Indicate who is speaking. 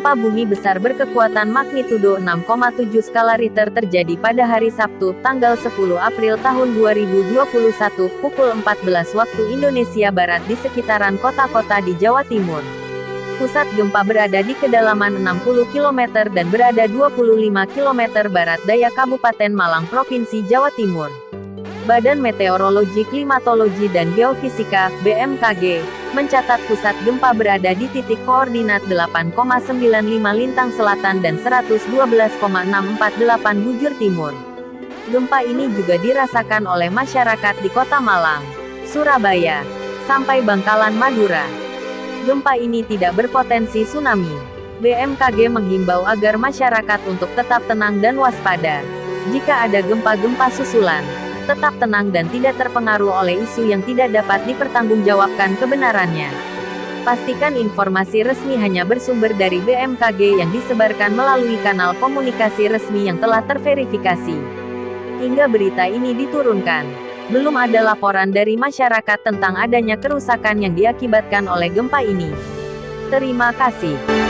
Speaker 1: Gempa bumi besar berkekuatan magnitudo 6,7 skala Richter terjadi pada hari Sabtu, tanggal 10 April tahun 2021, pukul 14 waktu Indonesia Barat di sekitaran kota-kota di Jawa Timur. Pusat gempa berada di kedalaman 60 km dan berada 25 km barat daya Kabupaten Malang, Provinsi Jawa Timur. Badan Meteorologi, Klimatologi dan Geofisika, BMKG, mencatat pusat gempa berada di titik koordinat 8,95 lintang selatan dan 112,648 bujur timur. Gempa ini juga dirasakan oleh masyarakat di Kota Malang, Surabaya, sampai Bangkalan, Madura. Gempa ini tidak berpotensi tsunami. BMKG menghimbau agar masyarakat untuk tetap tenang dan waspada. Jika ada gempa-gempa susulan, tetap tenang dan tidak terpengaruh oleh isu yang tidak dapat dipertanggungjawabkan kebenarannya. Pastikan informasi resmi hanya bersumber dari BMKG yang disebarkan melalui kanal komunikasi resmi yang telah terverifikasi. Hingga berita ini diturunkan, belum ada laporan dari masyarakat tentang adanya kerusakan yang diakibatkan oleh gempa ini. Terima kasih.